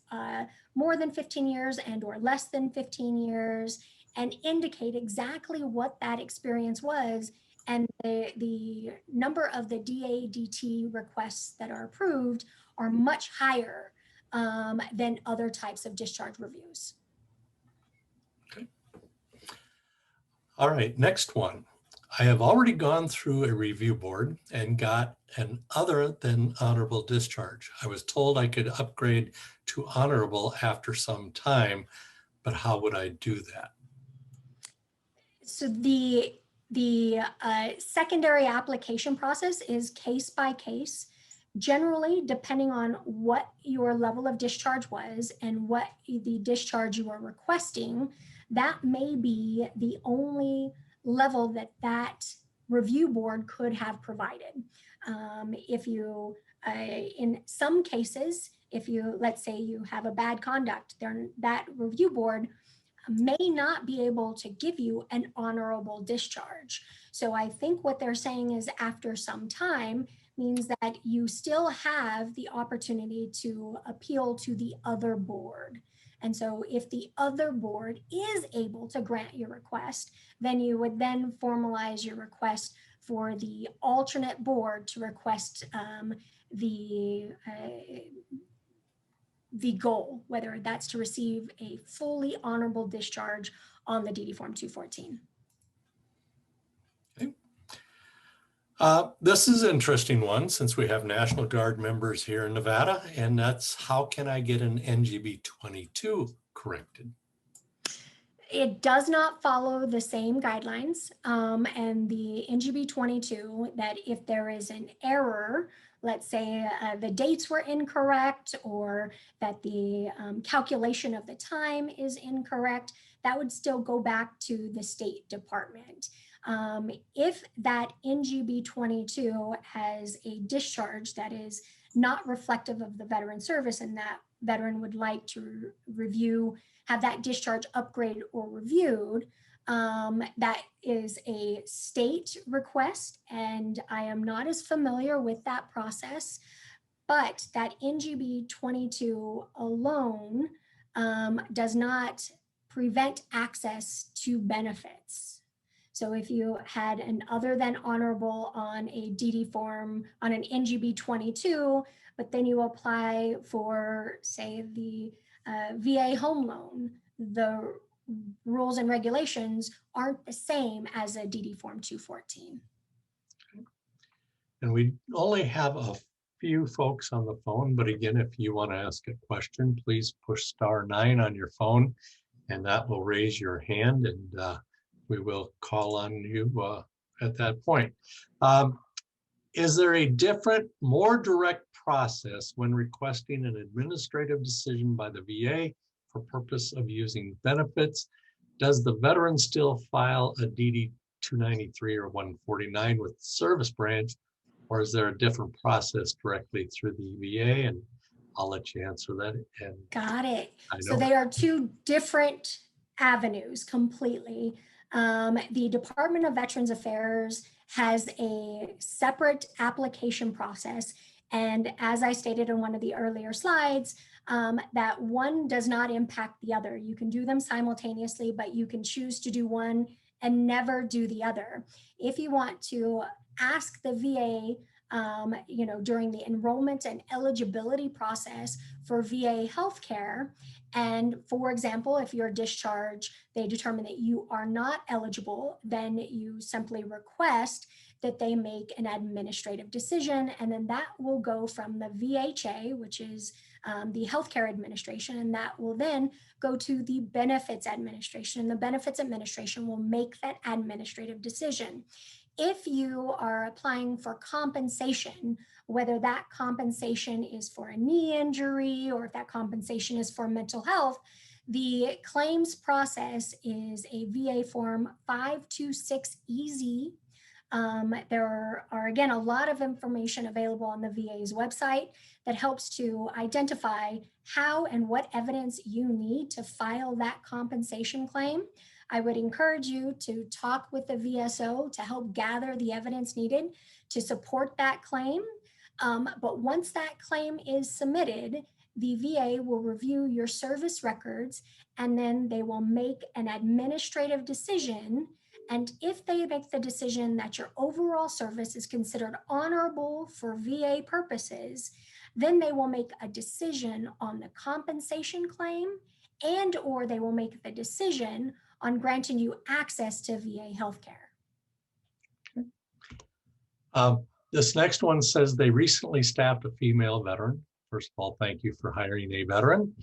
more than 15 years and or less than 15 years, and indicate exactly what that experience was. And the number of the DADT requests that are approved are much higher than other types of discharge reviews. Okay. All right, next one. I have already gone through a review board and got an other than honorable discharge. I was told I could upgrade to honorable after some time, but how would I do that? So the secondary application process is case by case. Generally, depending on what your level of discharge was and what the discharge you are requesting, that may be the only level that review board could have provided. If you, in some cases, if you, let's say you have a bad conduct, then that review board may not be able to give you an honorable discharge. So I think what they're saying is after some time means that you still have the opportunity to appeal to the other board. And so if the other board is able to grant your request, then you would then formalize your request for the alternate board to request the goal, whether that's to receive a fully honorable discharge on the DD Form 214. Okay. This is an interesting one since we have National Guard members here in Nevada, and that's how can I get an NGB 22 corrected? It does not follow the same guidelines, and the NGB 22, that if there is an error, let's say the dates were incorrect or that the calculation of the time is incorrect, that would still go back to the State Department. If that NGB 22 has a discharge that is not reflective of the veteran service and that veteran would like to review, have that discharge upgraded or reviewed, that is a state request, and I am not as familiar with that process, but that NGB 22 alone does not prevent access to benefits. So if you had an other than honorable on a DD form on an NGB 22, but then you apply for, say, the VA home loan, the rules and regulations aren't the same as a DD Form 214. And we only have a few folks on the phone, but again, if you want to ask a question, please push *9 on your phone, and that will raise your hand, and we will call on you at that point. Is there a different, more direct process when requesting an administrative decision by the VA for purpose of using benefits? Does the veteran still file a DD 293 or 149 with the service branch, or is there a different process directly through the VA? And I'll let you answer that. And Got it. I So know. they are two different avenues completely. The Department of Veterans Affairs has a separate application process. And as I stated in one of the earlier slides, that one does not impact the other. You can do them simultaneously, but you can choose to do one and never do the other. If you want to ask the VA, during the enrollment and eligibility process for VA healthcare, and for example, if you're discharged, they determine that you are not eligible, then you simply request that they make an administrative decision, and then that will go from the VHA, which is the Healthcare Administration, and that will then go to the Benefits Administration, and the Benefits Administration will make that administrative decision. If you are applying for compensation, whether that compensation is for a knee injury or if that compensation is for mental health, the claims process is a VA Form 526EZ. There are, again, a lot of information available on the VA's website that helps to identify how and what evidence you need to file that compensation claim. I would encourage you to talk with the VSO to help gather the evidence needed to support that claim. But once that claim is submitted, the VA will review your service records, and then they will make an administrative decision. And if they make the decision that your overall service is considered honorable for VA purposes, then they will make a decision on the compensation claim, and or they will make the decision on granting you access to VA healthcare. This next one says they recently staffed a female veteran. First of all, thank you for hiring a veteran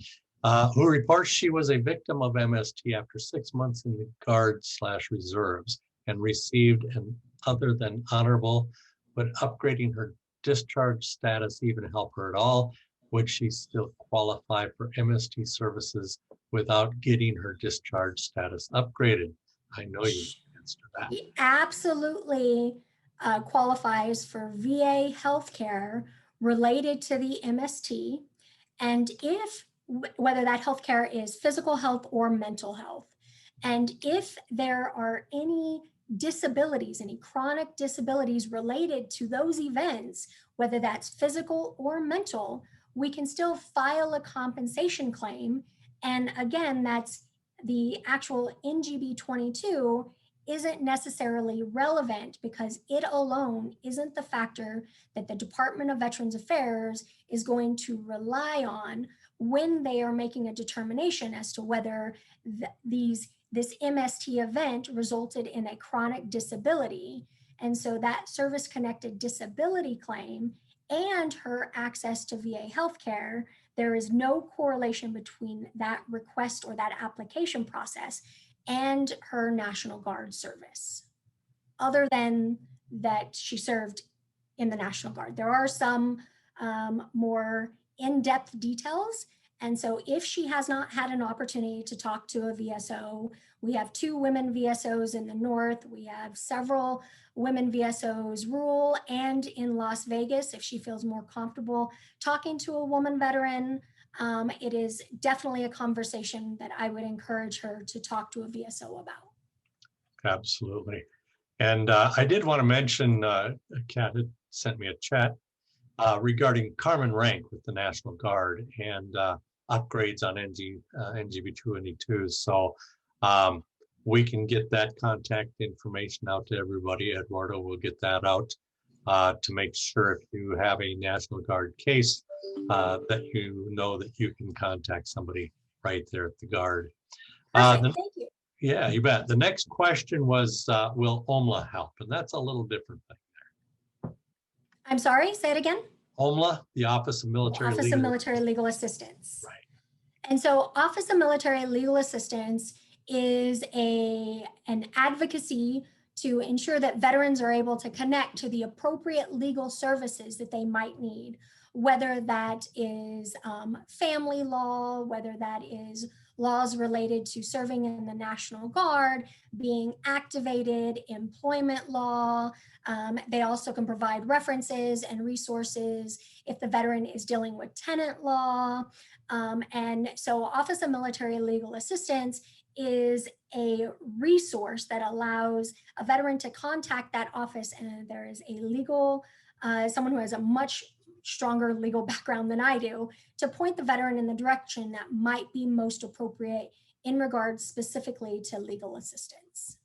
who reports she was a victim of MST after 6 months in the Guard/Reserves and received an other than honorable, but upgrading her discharge status even help her at all? Would she still qualify for MST services without getting her discharge status upgraded? I know you answered that. He absolutely qualifies for VA healthcare related to the MST. And if, whether that healthcare is physical health or mental health, and if there are any disabilities, any chronic disabilities related to those events, whether that's physical or mental, we can still file a compensation claim. And again, that's the actual NGB 22 isn't necessarily relevant because it alone isn't the factor that the Department of Veterans Affairs is going to rely on when they are making a determination as to whether this MST event resulted in a chronic disability. And so that service-connected disability claim and her access to VA healthcare, there is no correlation between that request or that application process and her National Guard service, other than that she served in the National Guard. There are some more in-depth details. And so if she has not had an opportunity to talk to a VSO, we have 2 women VSOs in the North. We have several women VSOs rural and in Las Vegas. If she feels more comfortable talking to a woman veteran, it is definitely a conversation that I would encourage her to talk to a VSO about. Absolutely. And I did want to mention, Kat had sent me a chat regarding Carmen rank with the National Guard and upgrades on NGB 222. So we can get that contact information out to everybody. Eduardo will get that out to make sure if you have a National Guard case that you know that you can contact somebody right there at the Guard. Perfect, thank you. Yeah, you bet. The next question was, will OMLA help? And that's a little different thing. I'm sorry, say it again. OMLA, the Office of Military Office of Legal Military Legal Assistance. Right. And so Office of Military Legal Assistance is an advocacy to ensure that veterans are able to connect to the appropriate legal services that they might need, whether that is family law, whether that is laws related to serving in the National Guard, being activated, employment law. They also can provide references and resources if the veteran is dealing with tenant law. And so Office of Military Legal Assistance is a resource that allows a veteran to contact that office, and there is a legal, someone who has a much stronger legal background than I do, to point the veteran in the direction that might be most appropriate in regards specifically to legal assistance.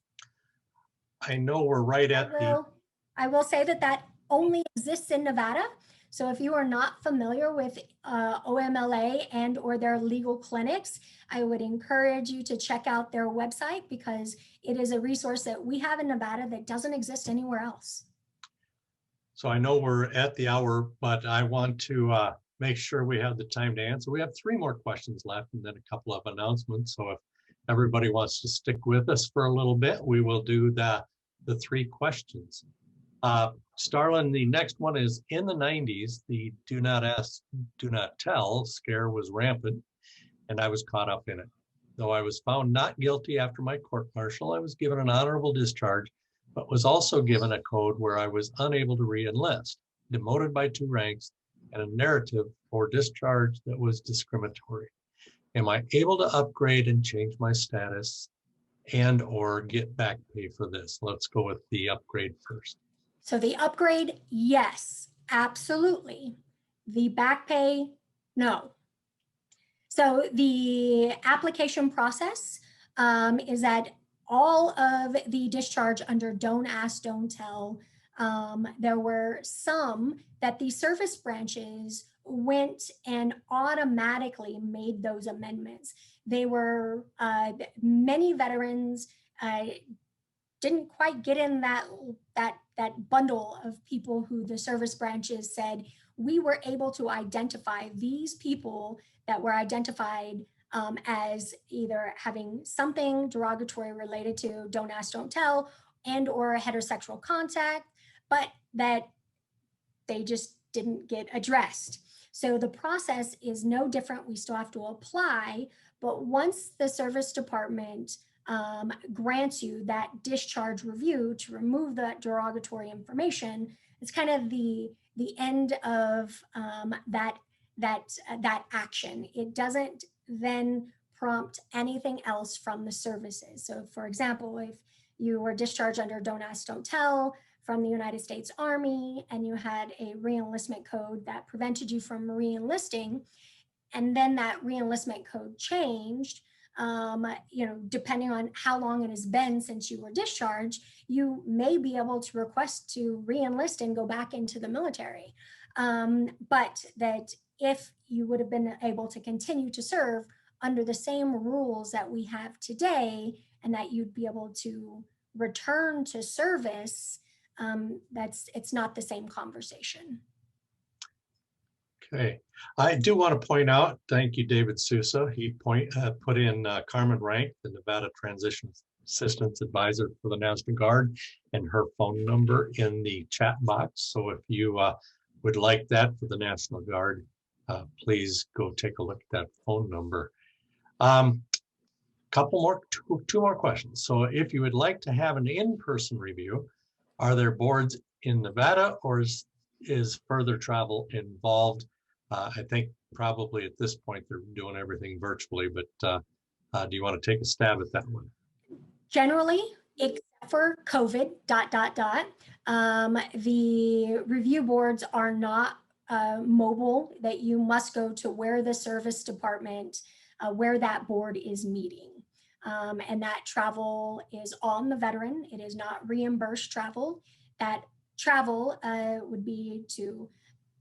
I know we're right at I will say that that only exists in Nevada. So if you are not familiar with OMLA and or their legal clinics, I would encourage you to check out their website, because it is a resource that we have in Nevada that doesn't exist anywhere else. So I know we're at the hour, but I want to make sure we have the time to answer. We have 3 more questions left and then a couple of announcements. So if everybody wants to stick with us for a little bit, we will do the 3 questions. Starlyn, the next one is, in the 90s, the do not ask, do not tell scare was rampant, and I was caught up in it. Though I was found not guilty after my court-martial, I was given an honorable discharge, but was also given a code where I was unable to re-enlist, demoted by 2 ranks, and a narrative for discharge that was discriminatory. Am I able to upgrade and change my status and or get back pay for this? Let's go with the upgrade first. So the upgrade, yes, absolutely. The back pay, no. So the application process is that all of the discharge under Don't Ask, Don't Tell, there were some that the service branches went and automatically made those amendments. They were, many veterans didn't quite get in that bundle of people who the service branches said, we were able to identify these people that were identified as either having something derogatory related to Don't Ask, Don't Tell, and or heterosexual contact, but that they just didn't get addressed. So the process is no different. We still have to apply, but once the service department grants you that discharge review to remove that derogatory information, it's kind of the end of that action. It doesn't then prompt anything else from the services. So for example, if you were discharged under Don't Ask, Don't Tell from the United States Army, and you had a reenlistment code that prevented you from reenlisting, and then that reenlistment code changed, depending on how long it has been since you were discharged, you may be able to request to reenlist and go back into the military. But that if you would have been able to continue to serve under the same rules that we have today, and that you'd be able to return to service, it's not the same conversation. Okay, I do want to point out, thank you, David Sousa. He put in Carmen Rank, the Nevada Transition Assistance Advisor for the National Guard, and her phone number in the chat box. So if you would like that for the National Guard, please go take a look at that phone number. Two more questions. So if you would like to have an in-person review, are there boards in Nevada, or is further travel involved? I think probably at this point they're doing everything virtually, but do you want to take a stab at that one? Generally, except for COVID, ... The review boards are not mobile, that you must go to where the service department, where that board is meeting. And that travel is on the veteran. It is not reimbursed travel. That travel would be to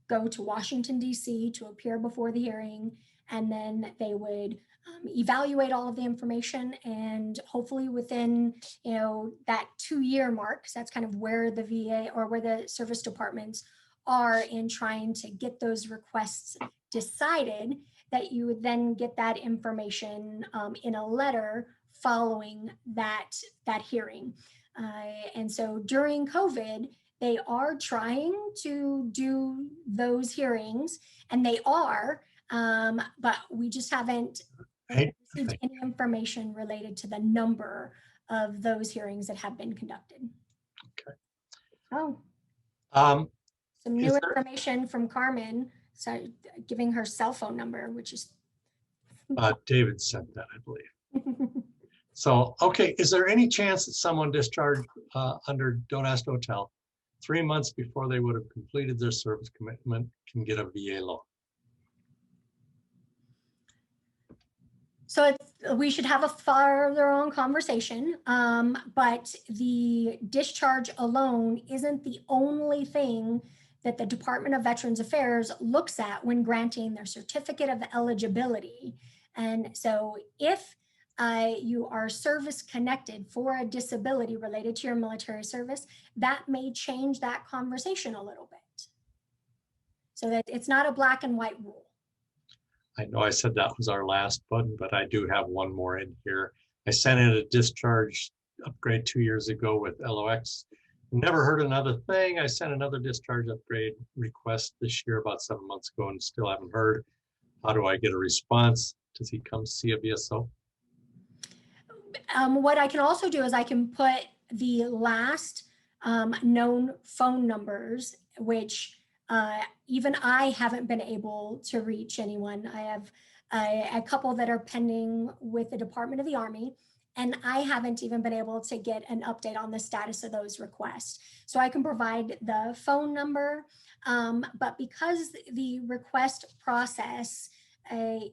go to Washington, D.C. to appear before the hearing, and then they would evaluate all of the information, and hopefully within, you know, that 2-year mark, because that's kind of where the VA or where the service departments are in trying to get those requests decided, that you would then get that information in a letter following that hearing. And so during COVID, they are trying to do those hearings, and they are, but we just haven't received any information related to the number of those hearings that have been conducted. Okay. Oh, some is new there- information from Carmen, so giving her cell phone number, which is David sent that, I believe. So, okay, is there any chance that someone discharged under Don't Ask, Don't Tell 3 months before they would have completed their service commitment can get a VA loan? So we should have a further on conversation, but the discharge alone isn't the only thing that the Department of Veterans Affairs looks at when granting their certificate of eligibility. And so if you are service connected for a disability related to your military service, that may change that conversation a little bit. So that it's not a black and white rule. I know I said that was our last button, but I do have one more in here. I sent in a discharge upgrade 2 years ago with LOX. Never heard another thing. I sent another discharge upgrade request this year about 7 months ago and still haven't heard. How do I get a response? Does he come see a VSO? What I can also do is I can put the last known phone numbers, which even I haven't been able to reach anyone. I have a couple that are pending with the Department of the Army, and I haven't even been able to get an update on the status of those requests. So I can provide the phone number, but because the request process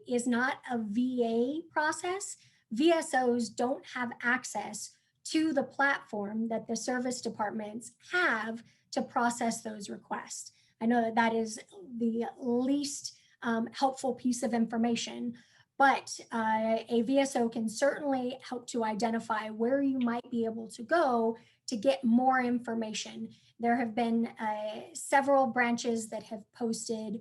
is not a VA process, VSOs don't have access to the platform that the service departments have to process those requests. I know that that is the least helpful piece of information, but a VSO can certainly help to identify where you might be able to go to get more information. There have been several branches that have posted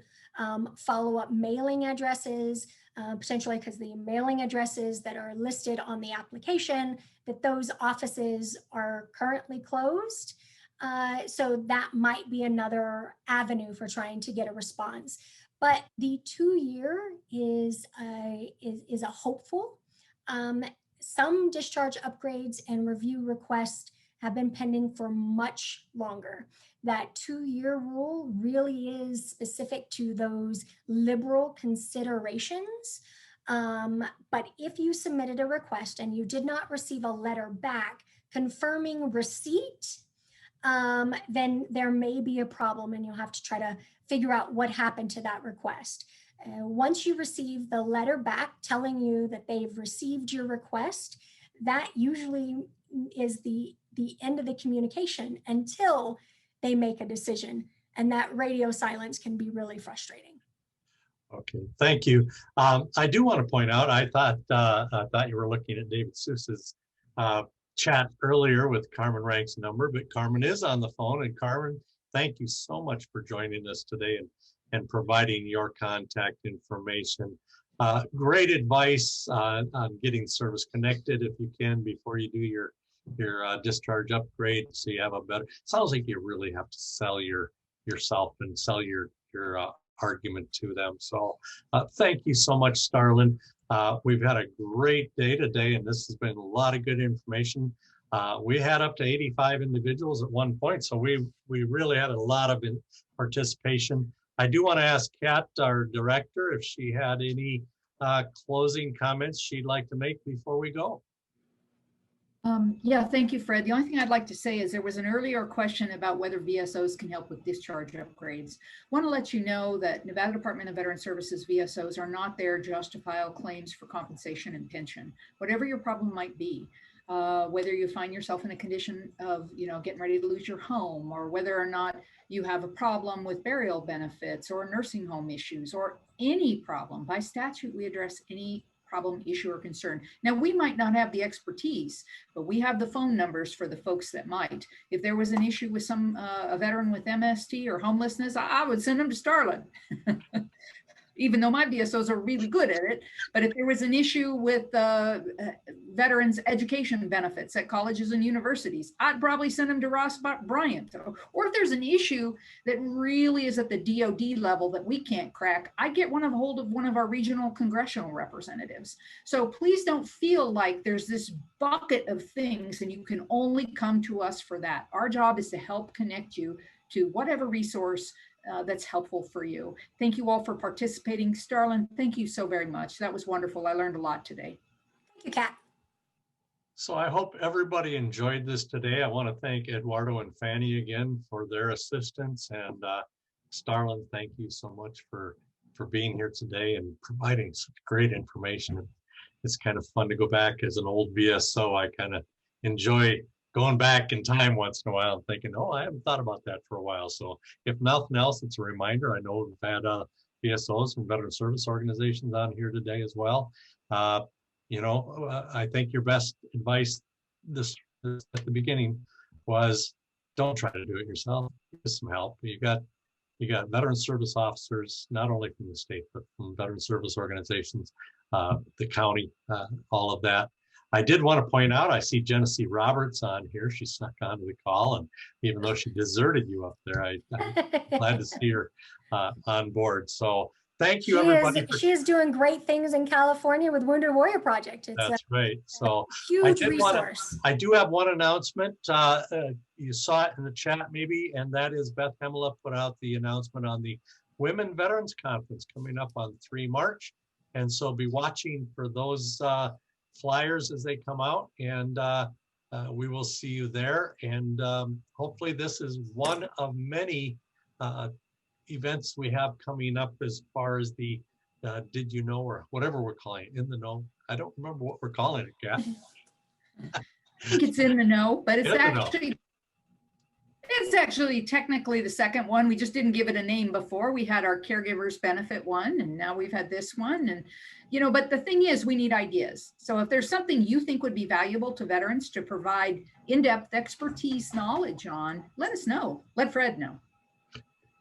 follow-up mailing addresses, potentially because the mailing addresses that are listed on the application, that those offices are currently closed. So that might be another avenue for trying to get a response. But the 2-year is a hopeful. Some discharge upgrades and review requests have been pending for much longer. That 2-year rule really is specific to those liberal considerations. But if you submitted a request and you did not receive a letter back confirming receipt, then there may be a problem and you'll have to try to figure out what happened to that request. Once you receive the letter back telling you that they've received your request, that usually is the end of the communication until they make a decision. And that radio silence can be really frustrating. Okay, thank you. I do want to point out, I thought you were looking at David Seuss's chat earlier with Carmen Rank's number, but Carmen is on the phone. And Carmen, thank you so much for joining us today and providing your contact information. Great advice on getting service connected if you can before you do your discharge upgrade, so you have a better. Sounds like you really have to sell yourself and sell your argument to them. So thank you so much, Starlyn. We've had a great day today, and this has been a lot of good information. We had up to 85 individuals at one point, so we really had a lot of participation. I do want to ask Kat, our director, if she had any closing comments she'd like to make before we go. Yeah, thank you, Fred. The only thing I'd like to say is there was an earlier question about whether VSOs can help with discharge upgrades. I want to let you know that Nevada Department of Veteran Services VSOs are not there just to file claims for compensation and pension. Whatever your problem might be, whether you find yourself in a condition of, getting ready to lose your home, or whether or not you have a problem with burial benefits or nursing home issues or any problem. By statute, we address any problem, issue, or concern. Now, we might not have the expertise, but we have the phone numbers for the folks that might. If there was an issue with a veteran with MST or homelessness, I would send them to Starlyn. Even though my BSOs are really good at it. But if there was an issue with veterans' education benefits at colleges and universities, I'd probably send them to Ross Bryant. Or if there's an issue that really is at the DOD level that we can't crack, I get hold of one of our regional congressional representatives. So please don't feel like there's this bucket of things and you can only come to us for that. Our job is to help connect you to whatever resource that's helpful for you. Thank you all for participating. Starlyn, thank you so very much. That was wonderful. I learned a lot today. Thank you, Kat. So I hope everybody enjoyed this today. I want to thank Eduardo and Fanny again for their assistance. And Starlyn, thank you so much for being here today and providing such great information. It's kind of fun to go back as an old VSO. I kind of enjoy going back in time once in a while and thinking, oh, I haven't thought about that for a while. So if nothing else, it's a reminder. I know we've had VSOs from veteran service organizations on here today as well. I think your best advice this at the beginning was don't try to do it yourself. Get some help. You got veteran service officers, not only from the state, but from veteran service organizations, the county, all of that. I did want to point out, I see Genesee Roberts on here. She snuck onto the call, and even though she deserted you up there, I'm glad to see her on board. So thank you, everybody. She is doing great things in California with Wounded Warrior Project. It's That's right. So huge resource. I do have one announcement. You saw it in the chat maybe, and that is Beth Hemela put out the announcement on the Women Veterans Conference coming up on 3 March. And so be watching for those flyers as they come out, and we will see you there. And hopefully this is one of many events we have coming up as far as the Did You Know, or whatever we're calling it, In the Know. I don't remember what we're calling it, Kat. I think it's In the Know, but it's actually technically the second one. We just didn't give it a name before. We had our caregivers benefit one, and now we've had this one. And, but the thing is, we need ideas. So if there's something you think would be valuable to veterans to provide in-depth expertise knowledge on, let us know. Let Fred know.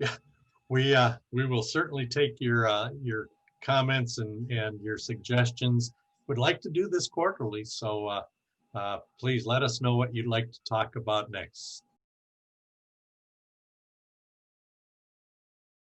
Yeah, we will certainly take your comments and your suggestions. Would like to do this quarterly, so please let us know what you'd like to talk about next.